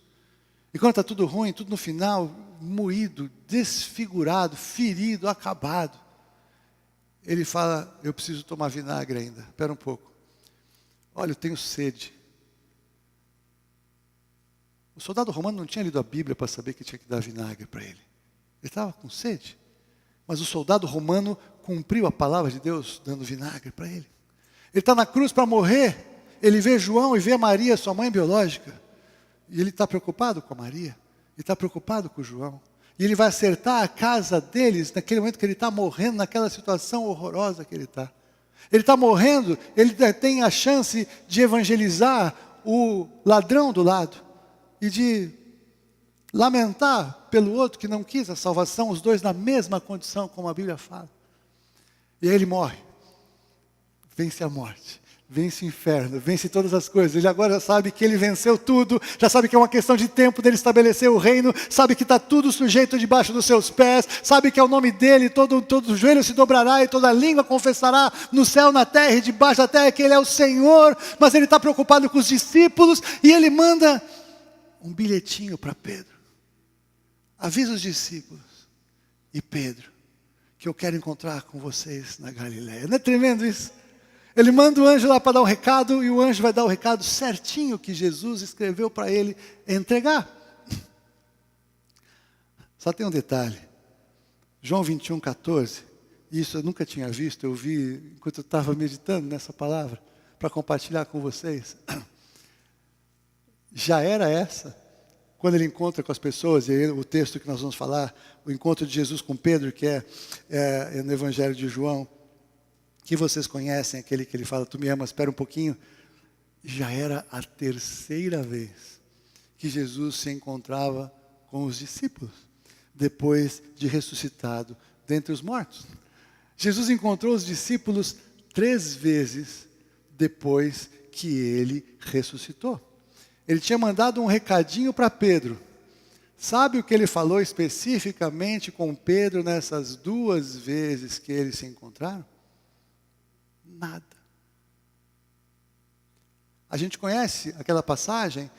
E quando está tudo ruim, tudo no final, moído, desfigurado, ferido, acabado. Ele fala, eu preciso tomar vinagre ainda. Espera um pouco. Olha, eu tenho sede. O soldado romano não tinha lido a Bíblia para saber que tinha que dar vinagre para ele. Ele estava com sede. Mas o soldado romano cumpriu a palavra de Deus dando vinagre para ele. Ele está na cruz para morrer. Ele vê João e vê Maria, sua mãe biológica. E ele está preocupado com a Maria. Ele está preocupado com o João. E ele vai acertar a casa deles naquele momento que ele está morrendo, naquela situação horrorosa que ele está. Ele está morrendo, ele tem a chance de evangelizar o ladrão do lado. E de lamentar pelo outro que não quis a salvação, os dois na mesma condição, como a Bíblia fala. E aí ele morre. Vence a morte, vence o inferno, vence todas as coisas. Ele agora já sabe que ele venceu tudo, já sabe que é uma questão de tempo dele estabelecer o reino, sabe que está tudo sujeito debaixo dos seus pés, sabe que é o nome dele, todo joelho se dobrará e toda língua confessará no céu, na terra e debaixo da terra que ele é o Senhor. Mas ele está preocupado com os discípulos e ele manda um bilhetinho para Pedro. Avisa os discípulos e Pedro, que eu quero encontrar com vocês na Galiléia. Não é tremendo isso? Ele manda o anjo lá para dar um recado, e o anjo vai dar o recado certinho que Jesus escreveu para ele entregar. Só tem um detalhe. João 21, 14. Isso eu nunca tinha visto, eu vi enquanto eu estava meditando nessa palavra, para compartilhar com vocês. Já era essa, quando ele encontra com as pessoas, e aí o texto que nós vamos falar, o encontro de Jesus com Pedro, que é no Evangelho de João, que vocês conhecem, aquele que ele fala, tu me amas, espera um pouquinho. Já era a terceira vez que Jesus se encontrava com os discípulos, depois de ressuscitado dentre os mortos. Jesus encontrou os discípulos 3 vezes depois que ele ressuscitou. Ele tinha mandado um recadinho para Pedro. Sabe o que ele falou especificamente com Pedro nessas 2 vezes que eles se encontraram? Nada. A gente conhece aquela passagem,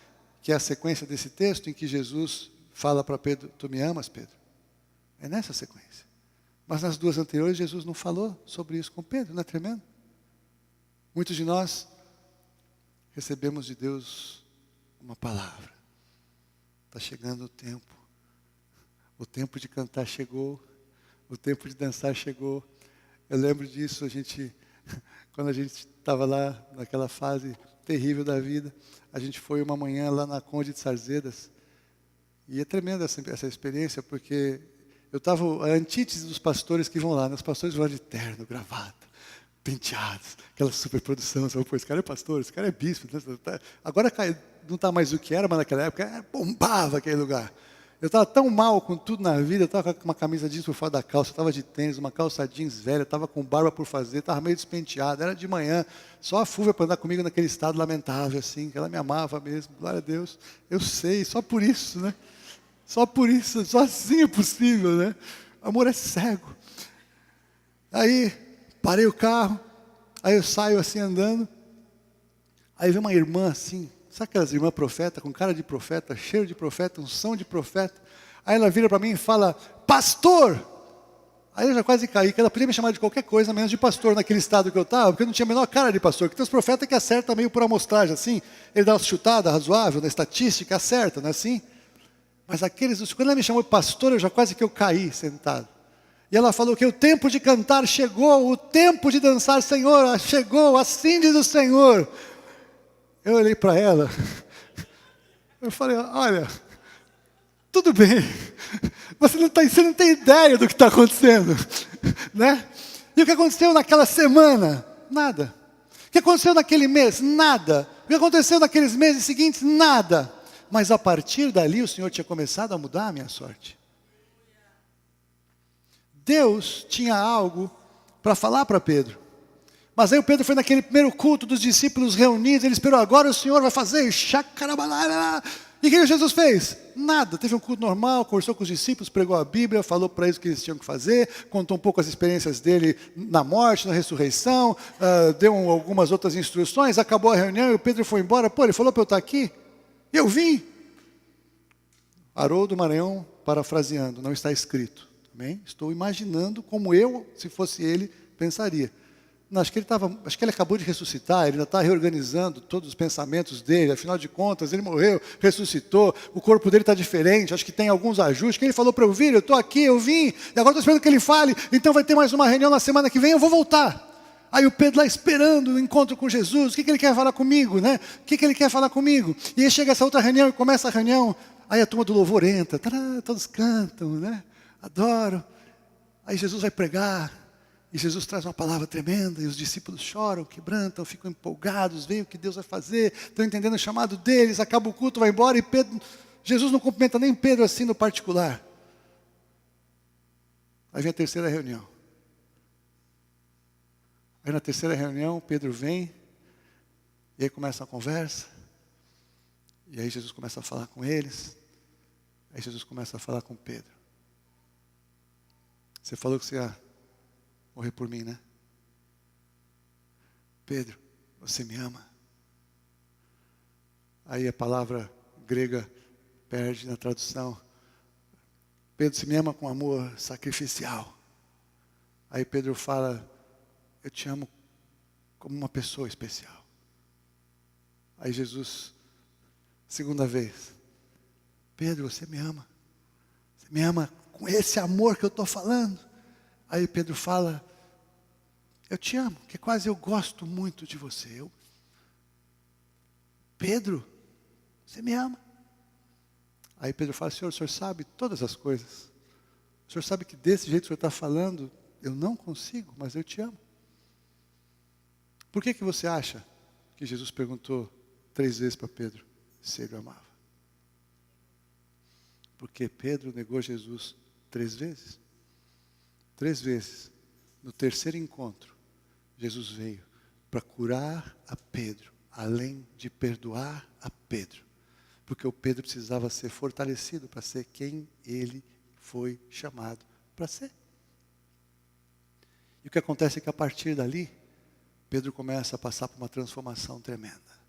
que é a sequência desse texto, em que Jesus fala para Pedro, tu me amas, Pedro? É nessa sequência. Mas nas 2 anteriores, Jesus não falou sobre isso com Pedro, não é tremendo? Muitos de nós recebemos de Deus uma palavra. Está chegando o tempo de cantar chegou, O tempo de dançar chegou. Eu lembro disso, quando a gente estava lá naquela fase terrível da vida, a gente foi uma manhã lá na Conde de Sarzedas, e é tremenda essa experiência, porque eu estava a antítese dos pastores que vão lá, né? Os pastores vão lá de terno, gravata, penteados, aquela superprodução, você fala, pô, esse cara é pastor, esse cara é bispo. Agora não está mais o que era, mas naquela época bombava aquele lugar. Eu estava tão mal com tudo na vida, eu estava com uma camisa jeans por fora da calça, eu estava de tênis, uma calça jeans velha, estava com barba por fazer, estava meio despenteado, era de manhã, só a Fúvia para andar comigo naquele estado lamentável, assim, que ela me amava mesmo, glória a Deus. Eu sei, só por isso, né? Só por isso, só assim é possível, né? Amor é cego. Aí, parei o carro, aí eu saio assim andando, aí vem uma irmã assim, sabe aquelas irmãs profeta, com cara de profeta, cheiro de profeta, unção de profeta? Aí ela vira para mim e fala, pastor! Aí eu já quase caí, que ela podia me chamar de qualquer coisa, menos de pastor naquele estado que eu estava, porque eu não tinha a menor cara de pastor, porque tem os profetas que acertam meio por amostragem, assim, ele dá uma chutada razoável na estatística, acerta, não é assim? Mas quando ela me chamou de pastor, eu já quase que eu caí sentado. E ela falou que o tempo de cantar chegou, o tempo de dançar, Senhor, chegou, assim diz o Senhor. Eu olhei para ela, eu falei, olha, tudo bem, você não tem ideia do que está acontecendo, né? E o que aconteceu naquela semana? Nada. O que aconteceu naquele mês? Nada. O que aconteceu naqueles meses seguintes? Nada. Mas a partir dali o Senhor tinha começado a mudar a minha sorte. Deus tinha algo para falar para Pedro. Mas aí o Pedro foi naquele primeiro culto dos discípulos reunidos, ele esperou, agora o Senhor vai fazer, chacarabalá. E o que Jesus fez? Nada, teve um culto normal, conversou com os discípulos, pregou a Bíblia, falou para eles o que eles tinham que fazer, contou um pouco as experiências dele na morte, na ressurreição, deu algumas outras instruções, acabou a reunião e o Pedro foi embora. Pô, ele falou para eu estar aqui? Eu vim. Haroldo Maranhão, parafraseando, não está escrito. Amém? Estou imaginando como eu, se fosse ele, pensaria. Não, acho que ele acabou de ressuscitar, ele ainda está reorganizando todos os pensamentos dele, afinal de contas, ele morreu, ressuscitou, o corpo dele está diferente, acho que tem alguns ajustes, que ele falou para eu vir, eu estou aqui, eu vim, e agora estou esperando que ele fale, então vai ter mais uma reunião na semana que vem, eu vou voltar. Aí o Pedro lá esperando o encontro com Jesus, o que ele quer falar comigo, né? O que ele quer falar comigo? E aí chega essa outra reunião e começa a reunião, aí a turma do louvor entra, tará, todos cantam, né? Adoro. Aí Jesus vai pregar, e Jesus traz uma palavra tremenda, e os discípulos choram, quebrantam, ficam empolgados, veem o que Deus vai fazer, estão entendendo o chamado deles, acaba o culto, vai embora, e Jesus não cumprimenta nem Pedro assim no particular. Aí vem a terceira reunião. Aí na terceira reunião, Pedro vem, e aí começa a conversa, e aí Jesus começa a falar com eles, aí Jesus começa a falar com Pedro. Você falou que você ia morrer por mim, né? Pedro, você me ama? Aí a palavra grega perde na tradução. Pedro, você me ama com amor sacrificial. Aí Pedro fala, eu te amo como uma pessoa especial. Aí Jesus, segunda vez, Pedro, você me ama? Você me ama com esse amor que eu estou falando? Aí Pedro fala, eu te amo, que quase eu gosto muito de você. Pedro, você me ama? Aí Pedro fala, Senhor, o Senhor sabe todas as coisas. O Senhor sabe que desse jeito que o Senhor está falando, eu não consigo, mas eu te amo. Por que você acha que Jesus perguntou 3 vezes para Pedro se ele o amava? Porque Pedro negou Jesus 3 vezes. 3 vezes. No terceiro encontro, Jesus veio para curar a Pedro, além de perdoar a Pedro. Porque o Pedro precisava ser fortalecido para ser quem ele foi chamado para ser. E o que acontece é que a partir dali, Pedro começa a passar por uma transformação tremenda.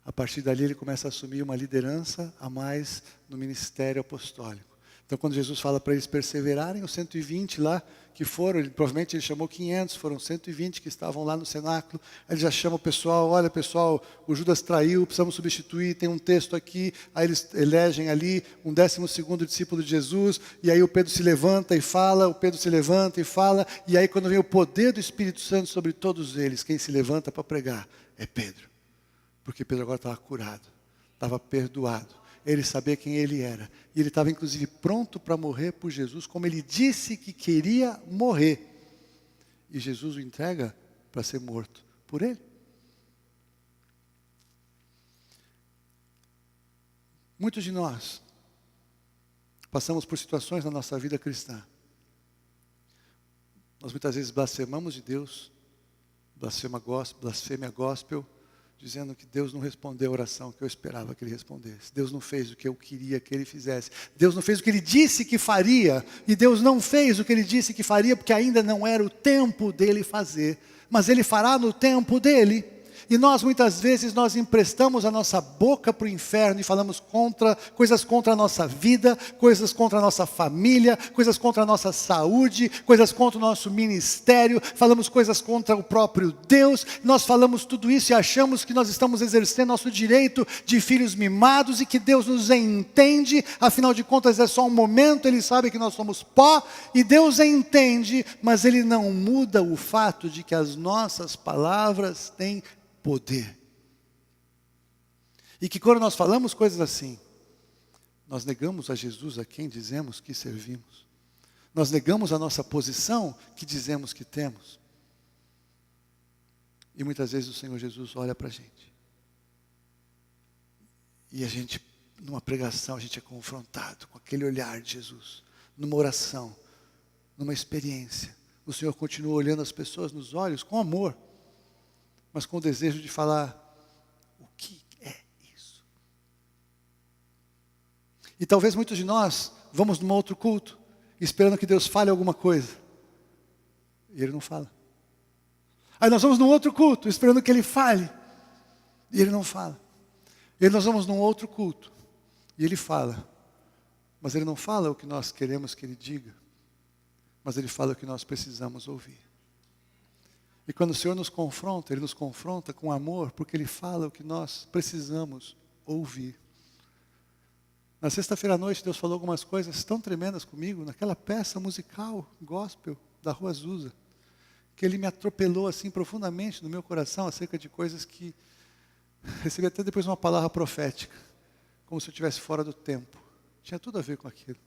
A partir dali ele começa a assumir uma liderança a mais no ministério apostólico. Então, quando Jesus fala para eles perseverarem, os 120 lá que foram, provavelmente ele chamou 500, foram 120 que estavam lá no cenáculo. Ele já chama o pessoal, olha pessoal, o Judas traiu, precisamos substituir, tem um texto aqui. Aí eles elegem ali um 12º discípulo de Jesus, e aí o Pedro se levanta e fala, e aí quando vem o poder do Espírito Santo sobre todos eles, quem se levanta para pregar é Pedro. Porque Pedro agora estava curado, estava perdoado. Ele sabia quem ele era. E ele estava, inclusive, pronto para morrer por Jesus, como ele disse que queria morrer. E Jesus o entrega para ser morto por ele. Muitos de nós passamos por situações na nossa vida cristã. Nós muitas vezes blasfemamos de Deus, blasfêmia gospel, dizendo que Deus não respondeu a oração que eu esperava que Ele respondesse. Deus não fez o que eu queria que Ele fizesse. Deus não fez o que Ele disse que faria. E Deus não fez o que Ele disse que faria, porque ainda não era o tempo dEle fazer. Mas Ele fará no tempo dEle. E nós, muitas vezes, nós emprestamos a nossa boca para o inferno e falamos coisas contra a nossa vida, coisas contra a nossa família, coisas contra a nossa saúde, coisas contra o nosso ministério, falamos coisas contra o próprio Deus. Nós falamos tudo isso e achamos que nós estamos exercendo nosso direito de filhos mimados e que Deus nos entende. Afinal de contas, é só um momento, Ele sabe que nós somos pó e Deus entende, mas Ele não muda o fato de que as nossas palavras têm poder. E que quando nós falamos coisas assim, nós negamos a Jesus a quem dizemos que servimos. Nós negamos a nossa posição que dizemos que temos. E muitas vezes o Senhor Jesus olha para a gente. E a gente, numa pregação, a gente é confrontado com aquele olhar de Jesus. Numa oração, numa experiência. O Senhor continua olhando as pessoas nos olhos com amor, mas com o desejo de falar, o que é isso? E talvez muitos de nós vamos num outro culto, esperando que Deus fale alguma coisa. E Ele não fala. Aí nós vamos num outro culto, esperando que Ele fale. E Ele não fala. E nós vamos num outro culto, e Ele fala. Mas Ele não fala o que nós queremos que Ele diga. Mas Ele fala o que nós precisamos ouvir. E quando o Senhor nos confronta, Ele nos confronta com amor, porque Ele fala o que nós precisamos ouvir. Na sexta-feira à noite, Deus falou algumas coisas tão tremendas comigo, naquela peça musical, gospel, da Rua Azusa, que Ele me atropelou assim profundamente no meu coração, acerca de coisas que recebi até depois uma palavra profética, como se eu estivesse fora do tempo. Tinha tudo a ver com aquilo.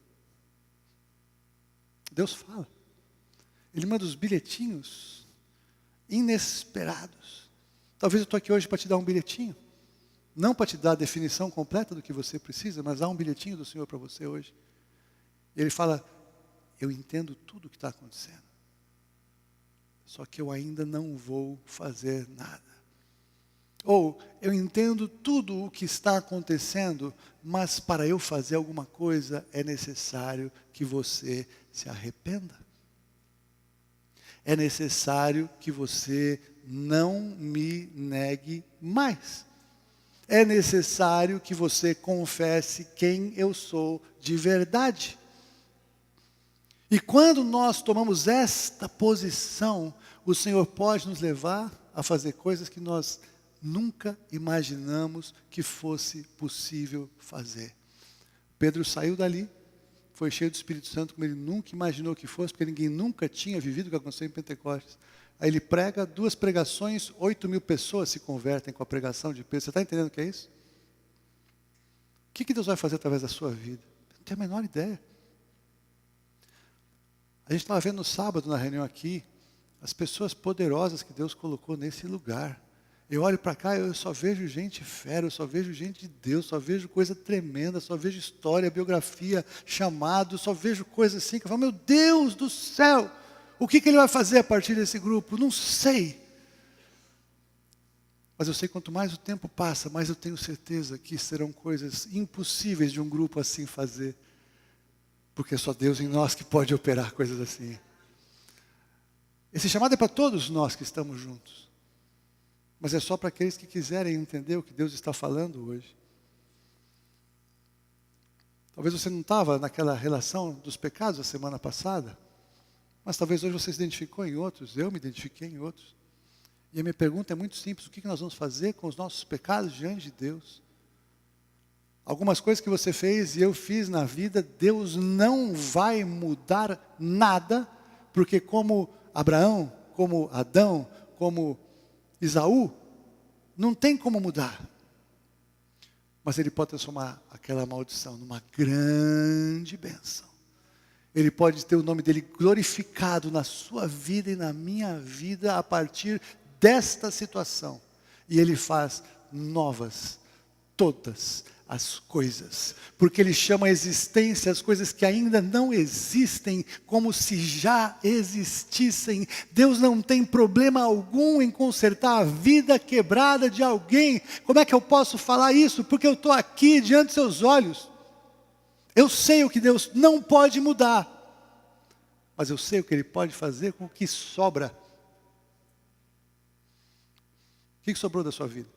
Deus fala. Ele manda os bilhetinhos inesperados. Talvez eu estou aqui hoje para te dar um bilhetinho. Não para te dar a definição completa do que você precisa, mas há um bilhetinho do Senhor para você hoje. E Ele fala, eu entendo tudo o que está acontecendo. Só que eu ainda não vou fazer nada. Ou, eu entendo tudo o que está acontecendo, mas para eu fazer alguma coisa é necessário que você se arrependa. É necessário que você não me negue mais. É necessário que você confesse quem eu sou de verdade. E quando nós tomamos esta posição, o Senhor pode nos levar a fazer coisas que nós nunca imaginamos que fosse possível fazer. Pedro saiu dali, foi cheio do Espírito Santo como ele nunca imaginou que fosse, porque ninguém nunca tinha vivido o que aconteceu em Pentecostes. Aí ele prega 2 pregações, 8.000 pessoas se convertem com a pregação de Pedro. Você está entendendo o que é isso? O que Deus vai fazer através da sua vida? Eu não tenho a menor ideia. A gente estava vendo no sábado, na reunião aqui, as pessoas poderosas que Deus colocou nesse lugar. Eu olho para cá, eu só vejo gente fera, eu só vejo gente de Deus, só vejo coisa tremenda, só vejo história, biografia, chamado, só vejo coisa assim, que eu falo, meu Deus do céu, o que Ele vai fazer a partir desse grupo? Não sei. Mas eu sei que quanto mais o tempo passa, mais eu tenho certeza que serão coisas impossíveis de um grupo assim fazer. Porque é só Deus em nós que pode operar coisas assim. Esse chamado é para todos nós que estamos juntos. Mas é só para aqueles que quiserem entender o que Deus está falando hoje. Talvez você não estava naquela relação dos pecados a semana passada, mas talvez hoje você se identificou em outros, eu me identifiquei em outros. E a minha pergunta é muito simples: o que nós vamos fazer com os nossos pecados diante de Deus? Algumas coisas que você fez e eu fiz na vida, Deus não vai mudar nada, porque como Abraão, como Adão, como Esaú, não tem como mudar. Mas Ele pode transformar aquela maldição numa grande bênção. Ele pode ter o nome dEle glorificado na sua vida e na minha vida a partir desta situação. E Ele faz novas todas as coisas, porque Ele chama a existência as coisas que ainda não existem, como se já existissem. Deus não tem problema algum em consertar a vida quebrada de alguém. Como é que eu posso falar isso? Porque eu estou aqui diante dos seus olhos. Eu sei o que Deus não pode mudar, mas eu sei o que Ele pode fazer com o que sobra. O que sobrou da sua vida?